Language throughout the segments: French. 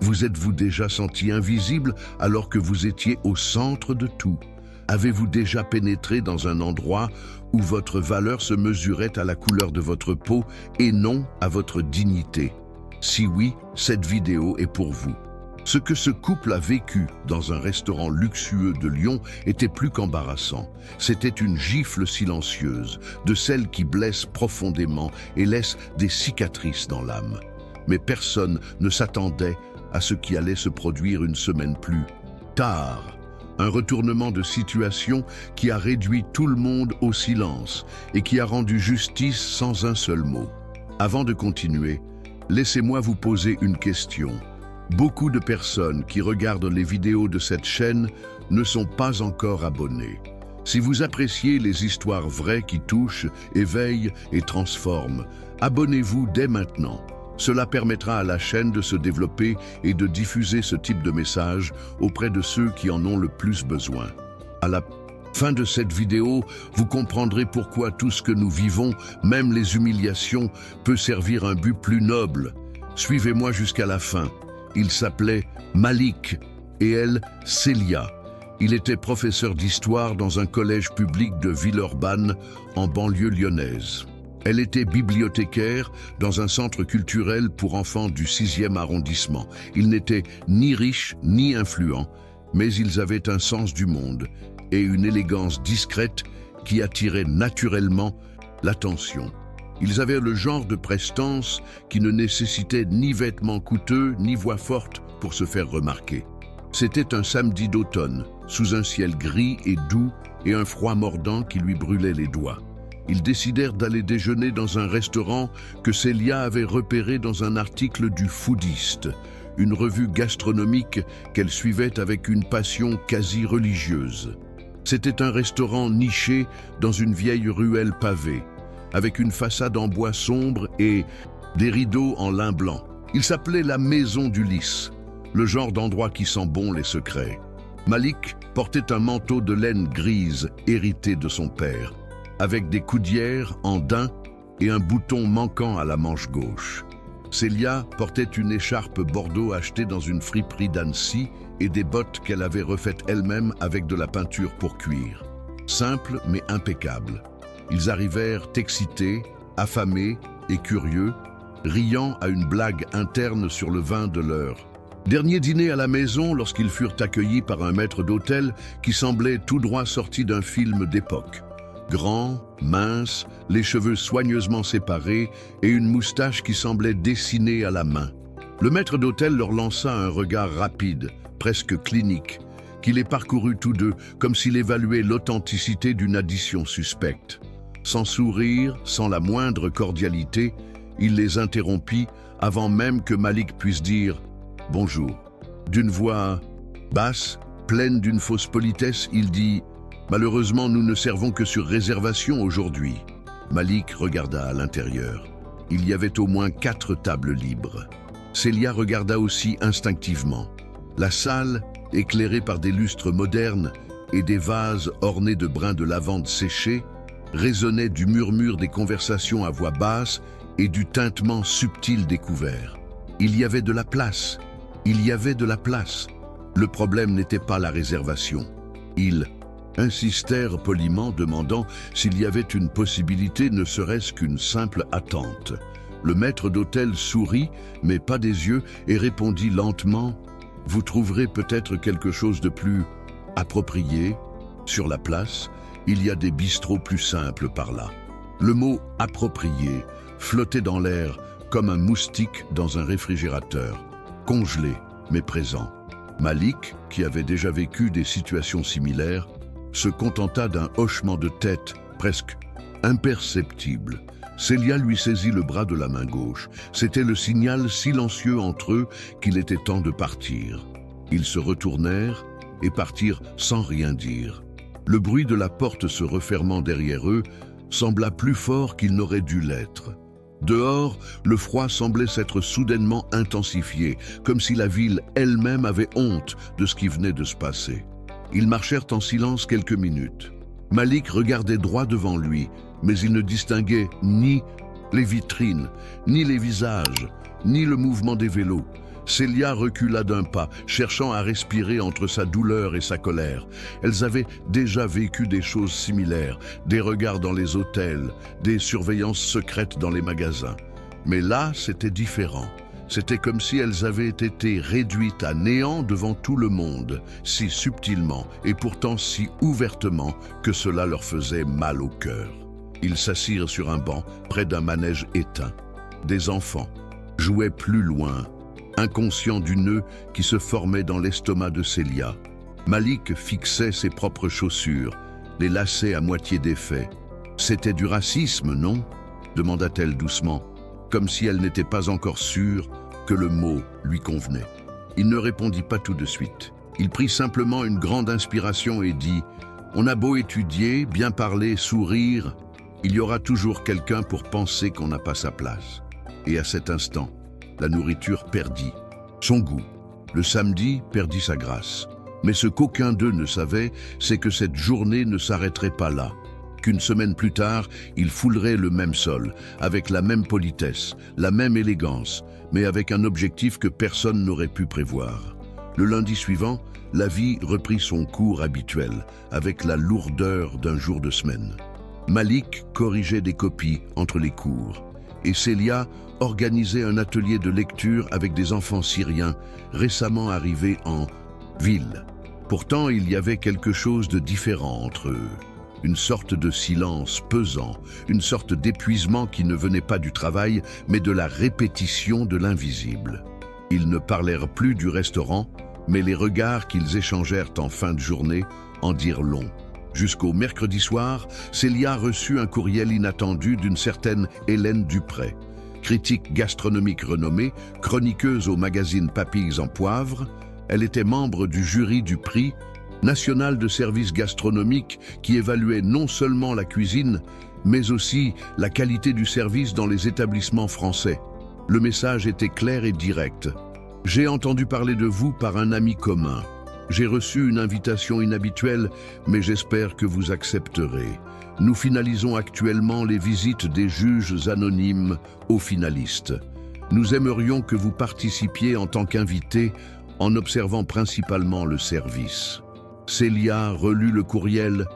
Vous êtes-vous déjà senti invisible alors que vous étiez au centre de tout? Avez-vous déjà pénétré dans un endroit où votre valeur se mesurait à la couleur de votre peau et non à votre dignité? Si oui, cette vidéo est pour vous. Ce que ce couple a vécu dans un restaurant luxueux de Lyon était plus qu'embarrassant. C'était une gifle silencieuse, de celles qui blessent profondément et laissent des cicatrices dans l'âme. Mais personne ne s'attendait à ce qui allait se produire une semaine plus tard. Un retournement de situation qui a réduit tout le monde au silence et qui a rendu justice sans un seul mot. Avant de continuer, laissez-moi vous poser une question. Beaucoup de personnes qui regardent les vidéos de cette chaîne ne sont pas encore abonnées. Si vous appréciez les histoires vraies qui touchent, éveillent et transforment, abonnez-vous dès maintenant. Cela permettra à la chaîne de se développer et de diffuser ce type de message auprès de ceux qui en ont le plus besoin. À la fin de cette vidéo, vous comprendrez pourquoi tout ce que nous vivons, même les humiliations, peut servir un but plus noble. Suivez-moi jusqu'à la fin. Il s'appelait Malik et elle, Célia. Il était professeur d'histoire dans un collège public de Villeurbanne, en banlieue lyonnaise. Elle était bibliothécaire dans un centre culturel pour enfants du 6e arrondissement. Ils n'étaient ni riches ni influents, mais ils avaient un sens du monde et une élégance discrète qui attirait naturellement l'attention. Ils avaient le genre de prestance qui ne nécessitait ni vêtements coûteux ni voix forte pour se faire remarquer. C'était un samedi d'automne, sous un ciel gris et doux et un froid mordant qui lui brûlait les doigts. Ils décidèrent d'aller déjeuner dans un restaurant que Célia avait repéré dans un article du Foodiste, une revue gastronomique qu'elle suivait avec une passion quasi religieuse. C'était un restaurant niché dans une vieille ruelle pavée, avec une façade en bois sombre et des rideaux en lin blanc. Il s'appelait la Maison du Lys, le genre d'endroit qui sent bon les secrets. Malik portait un manteau de laine grise hérité de son père, avec des coudières en daim et un bouton manquant à la manche gauche. Célia portait une écharpe bordeaux achetée dans une friperie d'Annecy et des bottes qu'elle avait refaites elle-même avec de la peinture pour cuir. Simple mais impeccable. Ils arrivèrent excités, affamés et curieux, riant à une blague interne sur le vin de leur dernier dîner à la maison lorsqu'ils furent accueillis par un maître d'hôtel qui semblait tout droit sorti d'un film d'époque. Grand, mince, les cheveux soigneusement séparés et une moustache qui semblait dessinée à la main. Le maître d'hôtel leur lança un regard rapide, presque clinique, qui les parcourut tous deux comme s'il évaluait l'authenticité d'une addition suspecte. Sans sourire, sans la moindre cordialité, il les interrompit avant même que Malik puisse dire « Bonjour ». D'une voix basse, pleine d'une fausse politesse, il dit « Malheureusement, nous ne servons que sur réservation aujourd'hui ». Malik regarda à l'intérieur. Il y avait au moins 4 tables libres. Célia regarda aussi instinctivement. La salle, éclairée par des lustres modernes et des vases ornés de brins de lavande séchés, résonnait du murmure des conversations à voix basse et du tintement subtil des couverts. Il y avait de la place. Il y avait de la place. Le problème n'était pas la réservation. Ils insistèrent poliment, demandant s'il y avait une possibilité, ne serait-ce qu'une simple attente. Le maître d'hôtel sourit, mais pas des yeux, et répondit lentement « Vous trouverez peut-être quelque chose de plus approprié sur la place. Il y a des bistrots plus simples par là. » Le mot « approprié » flottait dans l'air comme un moustique dans un réfrigérateur, congelé mais présent. Malik, qui avait déjà vécu des situations similaires, se contenta d'un hochement de tête presque imperceptible. Célia lui saisit le bras de la main gauche. C'était le signal silencieux entre eux qu'il était temps de partir. Ils se retournèrent et partirent sans rien dire. Le bruit de la porte se refermant derrière eux sembla plus fort qu'il n'aurait dû l'être. Dehors, le froid semblait s'être soudainement intensifié, comme si la ville elle-même avait honte de ce qui venait de se passer. Ils marchèrent en silence quelques minutes. Malik regardait droit devant lui, mais il ne distinguait ni les vitrines, ni les visages, ni le mouvement des vélos. Célia recula d'un pas, cherchant à respirer entre sa douleur et sa colère. Elles avaient déjà vécu des choses similaires, des regards dans les hôtels, des surveillances secrètes dans les magasins. Mais là, c'était différent. C'était comme si elles avaient été réduites à néant devant tout le monde, si subtilement et pourtant si ouvertement que cela leur faisait mal au cœur. Ils s'assirent sur un banc, près d'un manège éteint. Des enfants jouaient plus loin, inconscients du nœud qui se formait dans l'estomac de Célia. Malik fixait ses propres chaussures, les lacets à moitié défaits. « C'était du racisme, non ?» demanda-t-elle doucement, comme si elle n'était pas encore sûre que le mot lui convenait. Il ne répondit pas tout de suite. Il prit simplement une grande inspiration et dit « On a beau étudier, bien parler, sourire, il y aura toujours quelqu'un pour penser qu'on n'a pas sa place. » Et à cet instant, la nourriture perdit son goût. Le samedi perdit sa grâce. Mais ce qu'aucun d'eux ne savait, c'est que cette journée ne s'arrêterait pas là. Qu'une semaine plus tard, ils fouleraient le même sol, avec la même politesse, la même élégance, mais avec un objectif que personne n'aurait pu prévoir. Le lundi suivant, la vie reprit son cours habituel, avec la lourdeur d'un jour de semaine. Malik corrigeait des copies entre les cours, et Célia organisait un atelier de lecture avec des enfants syriens récemment arrivés en ville. Pourtant, il y avait quelque chose de différent entre eux. Une sorte de silence pesant, une sorte d'épuisement qui ne venait pas du travail, mais de la répétition de l'invisible. Ils ne parlèrent plus du restaurant, mais les regards qu'ils échangèrent en fin de journée en dirent long. Jusqu'au mercredi soir, Célia reçut un courriel inattendu d'une certaine Hélène Dupré. Critique gastronomique renommée, chroniqueuse au magazine Papilles en Poivre, elle était membre du jury du prix national de services gastronomiques qui évaluait non seulement la cuisine, mais aussi la qualité du service dans les établissements français. Le message était clair et direct. « J'ai entendu parler de vous par un ami commun. J'ai reçu une invitation inhabituelle, mais j'espère que vous accepterez. Nous finalisons actuellement les visites des juges anonymes aux finalistes. Nous aimerions que vous participiez en tant qu'invité en observant principalement le service. » Célia relut le courriel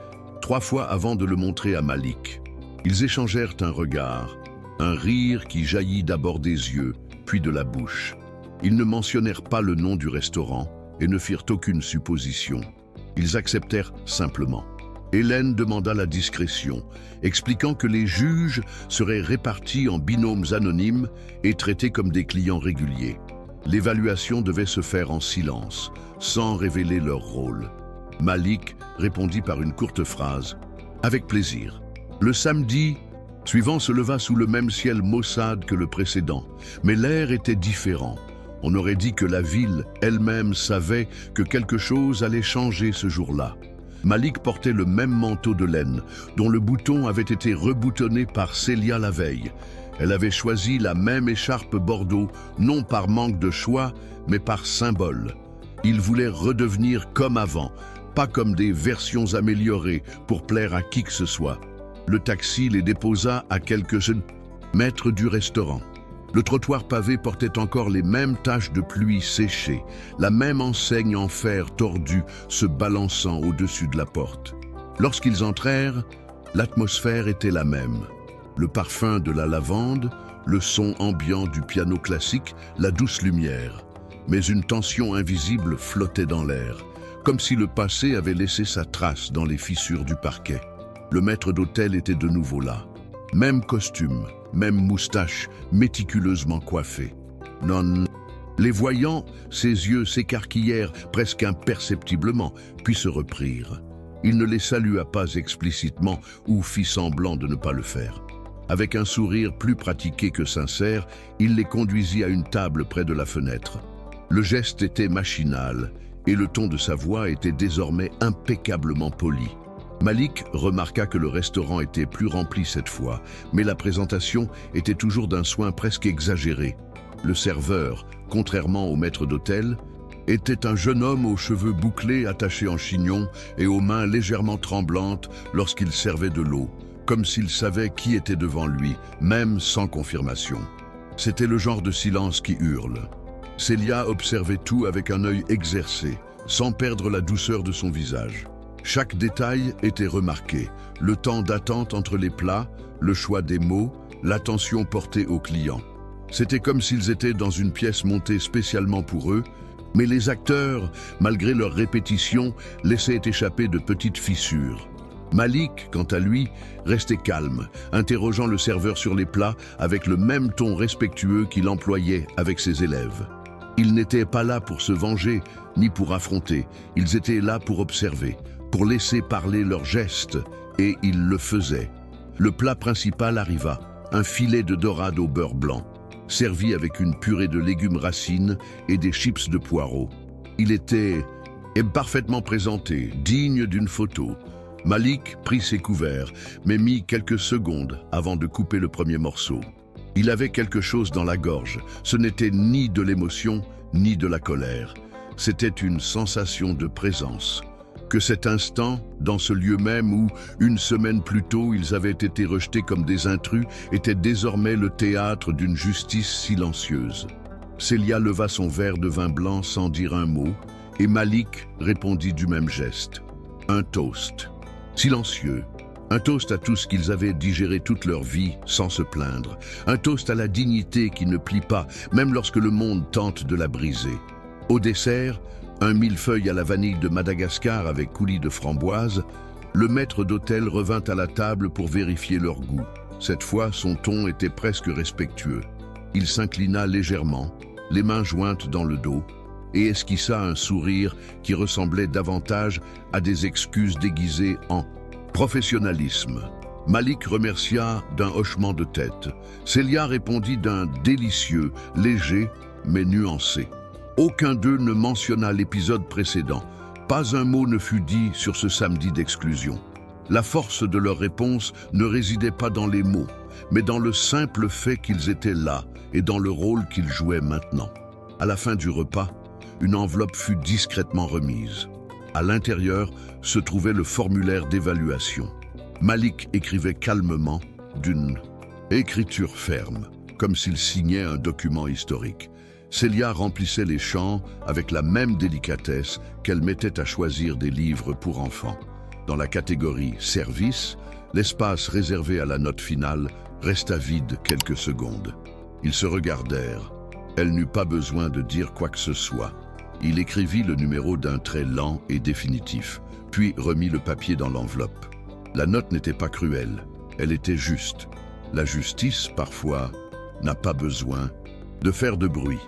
3 fois avant de le montrer à Malik. Ils échangèrent un regard, un rire qui jaillit d'abord des yeux, puis de la bouche. Ils ne mentionnèrent pas le nom du restaurant et ne firent aucune supposition. Ils acceptèrent simplement. Hélène demanda la discrétion, expliquant que les juges seraient répartis en binômes anonymes et traités comme des clients réguliers. L'évaluation devait se faire en silence, sans révéler leur rôle. Malik répondit par une courte phrase « Avec plaisir ». Le samedi suivant se leva sous le même ciel maussade que le précédent, mais l'air était différent. On aurait dit que la ville elle-même savait que quelque chose allait changer ce jour-là. Malik portait le même manteau de laine, dont le bouton avait été reboutonné par Célia la veille. Elle avait choisi la même écharpe bordeaux, non par manque de choix, mais par symbole. Ils voulaient redevenir comme avant, pas comme des versions améliorées pour plaire à qui que ce soit. Le taxi les déposa à quelques mètres du restaurant. Le trottoir pavé portait encore les mêmes taches de pluie séchées, la même enseigne en fer tordu se balançant au-dessus de la porte. Lorsqu'ils entrèrent, l'atmosphère était la même. Le parfum de la lavande, le son ambiant du piano classique, la douce lumière. Mais une tension invisible flottait dans l'air, comme si le passé avait laissé sa trace dans les fissures du parquet. Le maître d'hôtel était de nouveau là. Même costume, même moustache, méticuleusement coiffée. Non. Les voyant, ses yeux s'écarquillèrent presque imperceptiblement, puis se reprirent. Il ne les salua pas explicitement ou fit semblant de ne pas le faire. Avec un sourire plus pratiqué que sincère, il les conduisit à une table près de la fenêtre. Le geste était machinal, et le ton de sa voix était désormais impeccablement poli. Malik remarqua que le restaurant était plus rempli cette fois, mais la présentation était toujours d'un soin presque exagéré. Le serveur, contrairement au maître d'hôtel, était un jeune homme aux cheveux bouclés attachés en chignon et aux mains légèrement tremblantes lorsqu'il servait de l'eau, comme s'il savait qui était devant lui, même sans confirmation. C'était le genre de silence qui hurle. Célia observait tout avec un œil exercé, sans perdre la douceur de son visage. Chaque détail était remarqué, le temps d'attente entre les plats, le choix des mots, l'attention portée aux clients. C'était comme s'ils étaient dans une pièce montée spécialement pour eux, mais les acteurs, malgré leur répétition, laissaient échapper de petites fissures. Malik, quant à lui, restait calme, interrogeant le serveur sur les plats avec le même ton respectueux qu'il employait avec ses élèves. Ils n'étaient pas là pour se venger, ni pour affronter. Ils étaient là pour observer, pour laisser parler leurs gestes, et ils le faisaient. Le plat principal arriva, un filet de dorade au beurre blanc, servi avec une purée de légumes racines et des chips de poireaux. Il était parfaitement présenté, digne d'une photo. Malik prit ses couverts, mais mit quelques secondes avant de couper le premier morceau. Il avait quelque chose dans la gorge. Ce n'était ni de l'émotion, ni de la colère. C'était une sensation de présence. Que cet instant, dans ce lieu même où, une semaine plus tôt, ils avaient été rejetés comme des intrus, était désormais le théâtre d'une justice silencieuse. Célia leva son verre de vin blanc sans dire un mot, et Malik répondit du même geste. Un toast. Silencieux. Un toast à tout ce qu'ils avaient digéré toute leur vie sans se plaindre. Un toast à la dignité qui ne plie pas, même lorsque le monde tente de la briser. Au dessert, un millefeuille à la vanille de Madagascar avec coulis de framboise, le maître d'hôtel revint à la table pour vérifier leur goût. Cette fois, son ton était presque respectueux. Il s'inclina légèrement, les mains jointes dans le dos, et esquissa un sourire qui ressemblait davantage à des excuses déguisées en professionnalisme. Malik remercia d'un hochement de tête. Célia répondit d'un délicieux, léger, mais nuancé. Aucun d'eux ne mentionna l'épisode précédent. Pas un mot ne fut dit sur ce samedi d'exclusion. La force de leur réponse ne résidait pas dans les mots, mais dans le simple fait qu'ils étaient là et dans le rôle qu'ils jouaient maintenant. À la fin du repas, une enveloppe fut discrètement remise. À l'intérieur se trouvait le formulaire d'évaluation. Malik écrivait calmement, d'une écriture ferme, comme s'il signait un document historique. Célia remplissait les champs avec la même délicatesse qu'elle mettait à choisir des livres pour enfants. Dans la catégorie « Service », l'espace réservé à la note finale resta vide quelques secondes. Ils se regardèrent. Elle n'eut pas besoin de dire quoi que ce soit. Il écrivit le numéro d'un trait lent et définitif, puis remit le papier dans l'enveloppe. La note n'était pas cruelle, elle était juste. La justice, parfois, n'a pas besoin de faire de bruit.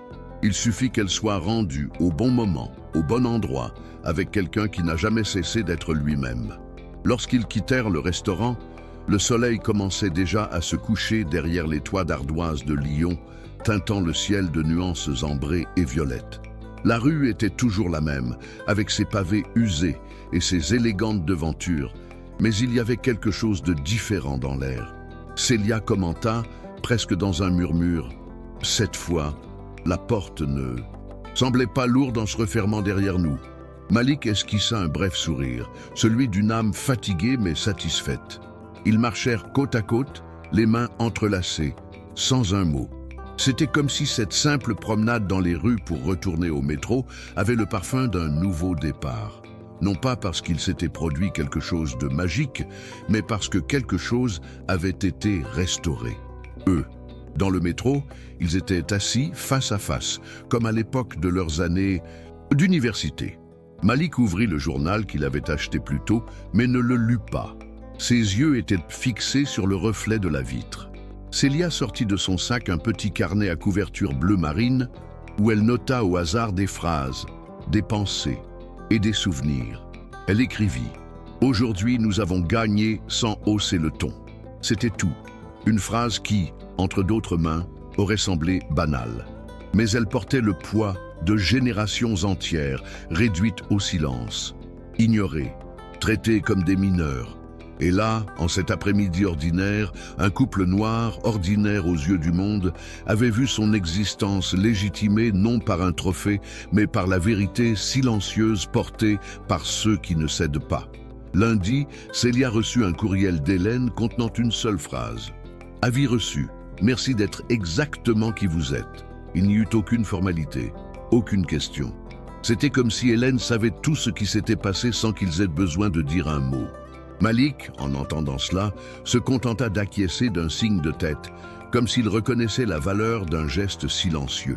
Il suffit qu'elle soit rendue au bon moment, au bon endroit, avec quelqu'un qui n'a jamais cessé d'être lui-même. Lorsqu'ils quittèrent le restaurant, le soleil commençait déjà à se coucher derrière les toits d'ardoise de Lyon, teintant le ciel de nuances ambrées et violettes. La rue était toujours la même, avec ses pavés usés et ses élégantes devantures, mais il y avait quelque chose de différent dans l'air. Célia commenta, presque dans un murmure, « Cette fois, la porte ne semblait pas lourde en se refermant derrière nous. » Malik esquissa un bref sourire, celui d'une âme fatiguée mais satisfaite. Ils marchèrent côte à côte, les mains entrelacées, sans un mot. C'était comme si cette simple promenade dans les rues pour retourner au métro avait le parfum d'un nouveau départ. Non pas parce qu'il s'était produit quelque chose de magique, mais parce que quelque chose avait été restauré. Eux, dans le métro, ils étaient assis face à face, comme à l'époque de leurs années d'université. Malik ouvrit le journal qu'il avait acheté plus tôt, mais ne le lut pas. Ses yeux étaient fixés sur le reflet de la vitre. Célia sortit de son sac un petit carnet à couverture bleu marine où elle nota au hasard des phrases, des pensées et des souvenirs. Elle écrivit « Aujourd'hui, nous avons gagné sans hausser le ton ». C'était tout. Une phrase qui, entre d'autres mains, aurait semblé banale. Mais elle portait le poids de générations entières réduites au silence, ignorées, traitées comme des mineurs. Et là, en cet après-midi ordinaire, un couple noir, ordinaire aux yeux du monde, avait vu son existence légitimée non par un trophée, mais par la vérité silencieuse portée par ceux qui ne cèdent pas. Lundi, Célia reçut un courriel d'Hélène contenant une seule phrase. « Avis reçu. Merci d'être exactement qui vous êtes. » Il n'y eut aucune formalité, aucune question. C'était comme si Hélène savait tout ce qui s'était passé sans qu'ils aient besoin de dire un mot. Malik, en entendant cela, se contenta d'acquiescer d'un signe de tête, comme s'il reconnaissait la valeur d'un geste silencieux.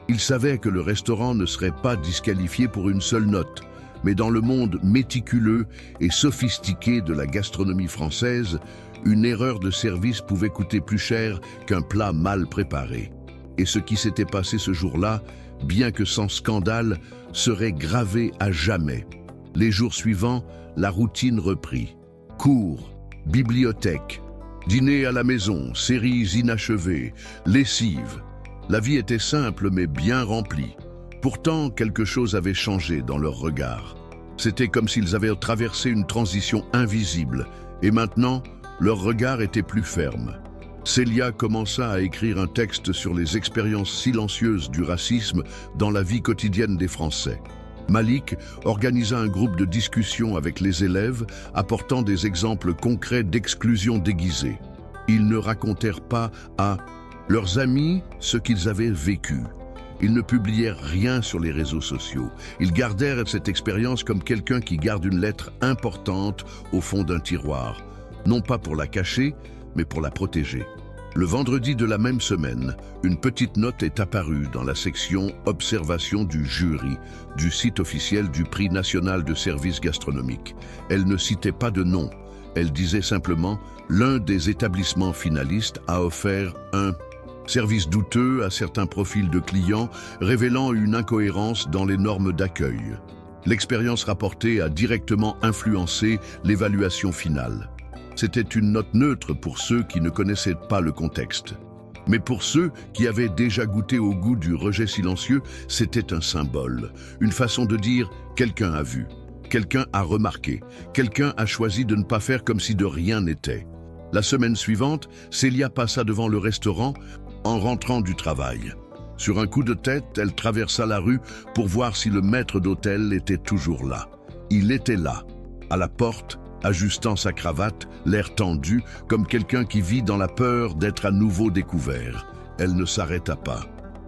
Il savait que le restaurant ne serait pas disqualifié pour une seule note, mais dans le monde méticuleux et sophistiqué de la gastronomie française, une erreur de service pouvait coûter plus cher qu'un plat mal préparé. Et ce qui s'était passé ce jour-là, bien que sans scandale, serait gravé à jamais. Les jours suivants, la routine reprit. Cours, bibliothèque, dîner à la maison, séries inachevées, lessive. La vie était simple mais bien remplie. Pourtant, quelque chose avait changé dans leur regard. C'était comme s'ils avaient traversé une transition invisible, et maintenant, leur regard était plus ferme. Célia commença à écrire un texte sur les expériences silencieuses du racisme dans la vie quotidienne des Français. Malik organisa un groupe de discussion avec les élèves, apportant des exemples concrets d'exclusion déguisée. Ils ne racontèrent pas à leurs amis ce qu'ils avaient vécu. Ils ne publièrent rien sur les réseaux sociaux. Ils gardèrent cette expérience comme quelqu'un qui garde une lettre importante au fond d'un tiroir, non pas pour la cacher, mais pour la protéger. Le vendredi de la même semaine, une petite note est apparue dans la section « Observation du jury » du site officiel du Prix national de services gastronomiques. Elle ne citait pas de nom. Elle disait simplement « L'un des établissements finalistes a offert un service douteux à certains profils de clients, révélant une incohérence dans les normes d'accueil. L'expérience rapportée a directement influencé l'évaluation finale. » C'était une note neutre pour ceux qui ne connaissaient pas le contexte. Mais pour ceux qui avaient déjà goûté au goût du rejet silencieux, c'était un symbole, une façon de dire « quelqu'un a vu, quelqu'un a remarqué, quelqu'un a choisi de ne pas faire comme si de rien n'était ». La semaine suivante, Célia passa devant le restaurant en rentrant du travail. Sur un coup de tête, elle traversa la rue pour voir si le maître d'hôtel était toujours là. Il était là, à la porte, ajustant sa cravate, l'air tendu, comme quelqu'un qui vit dans la peur d'être à nouveau découvert. Elle ne s'arrêta pas.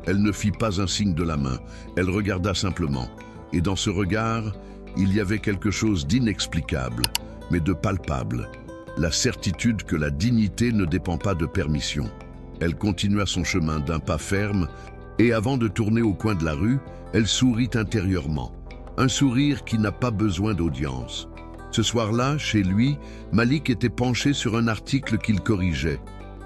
Elle ne fit pas un signe de la main. Elle regarda simplement. Et dans ce regard, il y avait quelque chose d'inexplicable, mais de palpable. La certitude que la dignité ne dépend pas de permission. Elle continua son chemin d'un pas ferme, et avant de tourner au coin de la rue, elle sourit intérieurement. Un sourire qui n'a pas besoin d'audience. Ce soir-là, chez lui, Malik était penché sur un article qu'il corrigeait,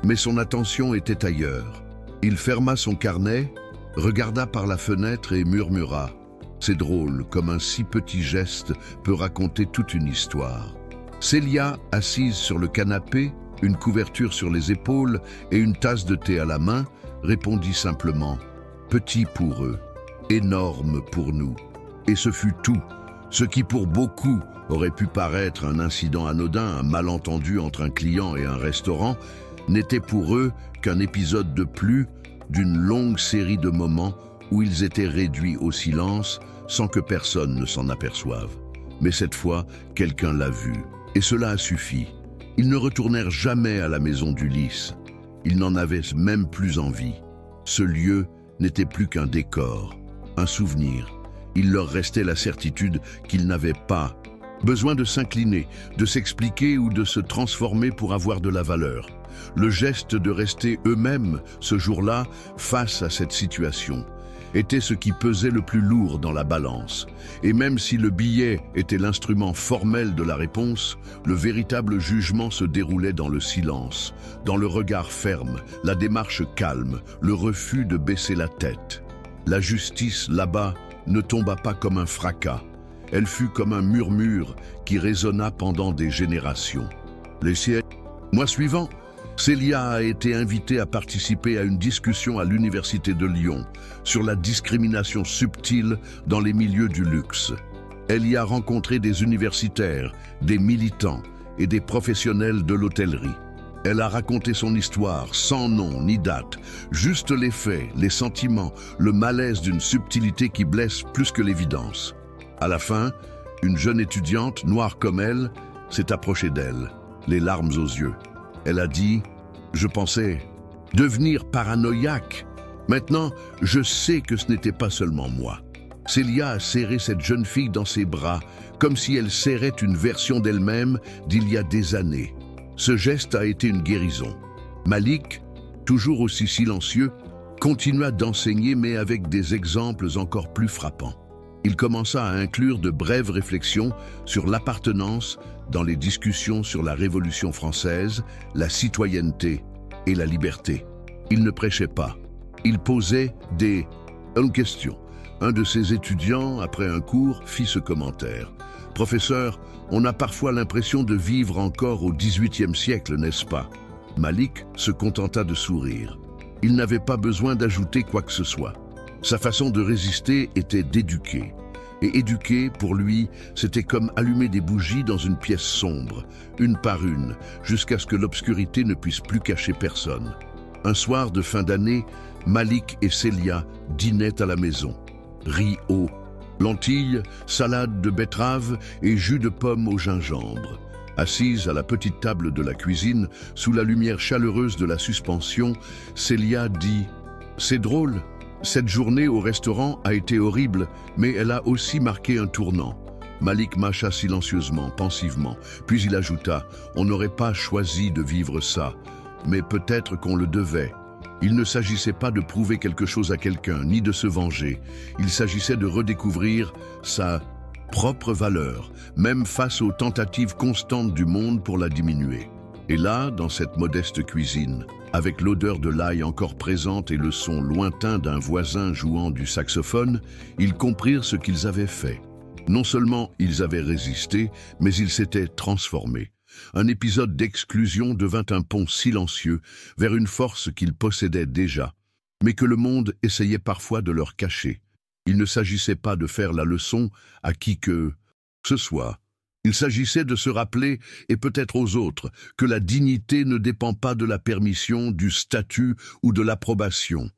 mais son attention était ailleurs. Il ferma son carnet, regarda par la fenêtre et murmura « C'est drôle, comme un si petit geste peut raconter toute une histoire. » Célia, assise sur le canapé, une couverture sur les épaules et une tasse de thé à la main, répondit simplement « Petit pour eux, énorme pour nous. » Et ce fut tout, ce qui pour beaucoup aurait pu paraître un incident anodin, un malentendu entre un client et un restaurant, n'était pour eux qu'un épisode de plus d'une longue série de moments où ils étaient réduits au silence sans que personne ne s'en aperçoive. Mais cette fois, quelqu'un l'a vu, et cela a suffi. Ils ne retournèrent jamais à la maison d'Ulysse. Ils n'en avaient même plus envie. Ce lieu n'était plus qu'un décor, un souvenir. Il leur restait la certitude qu'ils n'avaient pas besoin de s'incliner, de s'expliquer ou de se transformer pour avoir de la valeur. Le geste de rester eux-mêmes ce jour-là face à cette situation était ce qui pesait le plus lourd dans la balance. Et même si le billet était l'instrument formel de la réponse, le véritable jugement se déroulait dans le silence, dans le regard ferme, la démarche calme, le refus de baisser la tête. La justice, là-bas, ne tomba pas comme un fracas. Elle fut comme un murmure qui résonna pendant des générations. Le mois suivant, Célia a été invitée à participer à une discussion à l'Université de Lyon sur la discrimination subtile dans les milieux du luxe. Elle y a rencontré des universitaires, des militants et des professionnels de l'hôtellerie. Elle a raconté son histoire sans nom ni date, juste les faits, les sentiments, le malaise d'une subtilité qui blesse plus que l'évidence. À la fin, une jeune étudiante, noire comme elle, s'est approchée d'elle, les larmes aux yeux. Elle a dit « Je pensais devenir paranoïaque, Maintenant, je sais que ce n'était pas seulement moi. Célia a serré cette jeune fille dans ses bras, comme si elle serrait une version d'elle-même d'il y a des années. Ce geste a été une guérison. Malik, toujours aussi silencieux, continua d'enseigner mais avec des exemples encore plus frappants. Il commença à inclure de brèves réflexions sur l'appartenance dans les discussions sur la Révolution française, la citoyenneté et la liberté. Il ne prêchait pas. Il posait des questions. Un de ses étudiants, après un cours, fit ce commentaire. « Professeur, on a parfois l'impression de vivre encore au XVIIIe siècle, n'est-ce pas ?» Malik se contenta de sourire. Il n'avait pas besoin d'ajouter quoi que ce soit. Sa façon de résister était d'éduquer. Et éduquer, pour lui, c'était comme allumer des bougies dans une pièce sombre, une par une, jusqu'à ce que l'obscurité ne puisse plus cacher personne. Un soir de fin d'année, Malik et Célia dînaient à la maison. Riz haut, lentilles, salade de betterave et jus de pomme au gingembre. Assise à la petite table de la cuisine, sous la lumière chaleureuse de la suspension, Célia dit « C'est drôle, cette journée au restaurant a été horrible, mais elle a aussi marqué un tournant. » Malik mâcha silencieusement, pensivement, puis il ajouta « On n'aurait pas choisi de vivre ça, mais peut-être qu'on le devait. » Il ne s'agissait pas de prouver quelque chose à quelqu'un, ni de se venger. Il s'agissait de redécouvrir sa propre valeur, même face aux tentatives constantes du monde pour la diminuer. Et là, dans cette modeste cuisine, avec l'odeur de l'ail encore présente et le son lointain d'un voisin jouant du saxophone, ils comprirent ce qu'ils avaient fait. Non seulement ils avaient résisté, mais ils s'étaient transformés. Un épisode d'exclusion devint un pont silencieux vers une force qu'ils possédaient déjà, mais que le monde essayait parfois de leur cacher. Il ne s'agissait pas de faire la leçon à qui que ce soit. Il s'agissait de se rappeler, et peut-être aux autres, que la dignité ne dépend pas de la permission, du statut ou de l'approbation.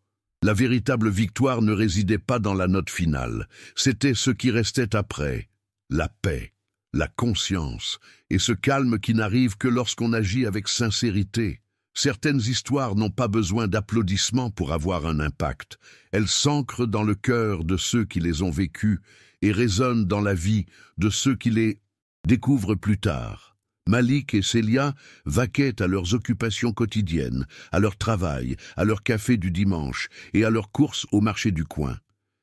La véritable victoire ne résidait pas dans la note finale, c'était ce qui restait après, la paix. La conscience, et ce calme qui n'arrive que lorsqu'on agit avec sincérité. Certaines histoires n'ont pas besoin d'applaudissements pour avoir un impact. Elles s'ancrent dans le cœur de ceux qui les ont vécues et résonnent dans la vie de ceux qui les découvrent plus tard. Malik et Célia vaquaient à leurs occupations quotidiennes, à leur travail, à leur café du dimanche et à leurs courses au marché du coin.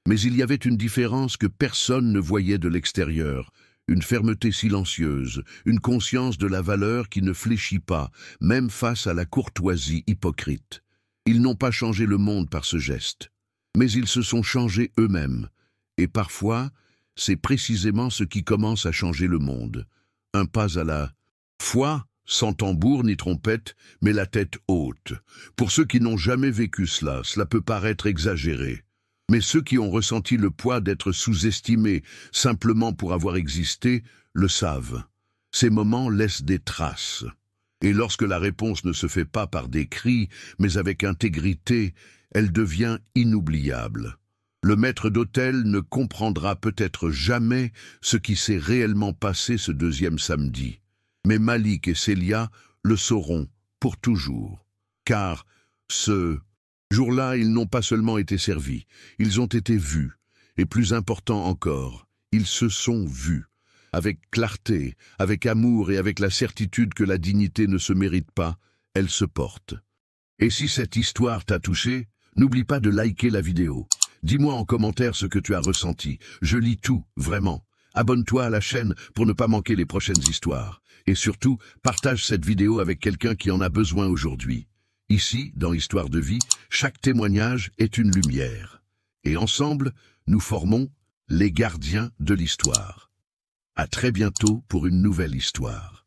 Mais il y avait une différence que personne ne voyait de l'extérieur. Une fermeté silencieuse, une conscience de la valeur qui ne fléchit pas, même face à la courtoisie hypocrite. Ils n'ont pas changé le monde par ce geste, mais ils se sont changés eux-mêmes. Et parfois, c'est précisément ce qui commence à changer le monde. Un pas à la fois, sans tambour ni trompette, mais la tête haute. Pour ceux qui n'ont jamais vécu cela, cela peut paraître exagéré. Mais ceux qui ont ressenti le poids d'être sous-estimés simplement pour avoir existé le savent. Ces moments laissent des traces. Et lorsque la réponse ne se fait pas par des cris, mais avec intégrité, elle devient inoubliable. Le maître d'hôtel ne comprendra peut-être jamais ce qui s'est réellement passé ce deuxième samedi. Mais Malik et Célia le sauront pour toujours. Car ce jour-là, ils n'ont pas seulement été servis, ils ont été vus. Et plus important encore, ils se sont vus. Avec clarté, avec amour et avec la certitude que la dignité ne se mérite pas, elle se porte. Et si cette histoire t'a touché, n'oublie pas de liker la vidéo. Dis-moi en commentaire ce que tu as ressenti. Je lis tout, vraiment. Abonne-toi à la chaîne pour ne pas manquer les prochaines histoires. Et surtout, partage cette vidéo avec quelqu'un qui en a besoin aujourd'hui. Ici, dans Histoire de vie, chaque témoignage est une lumière. Et ensemble, nous formons les gardiens de l'histoire. À très bientôt pour une nouvelle histoire.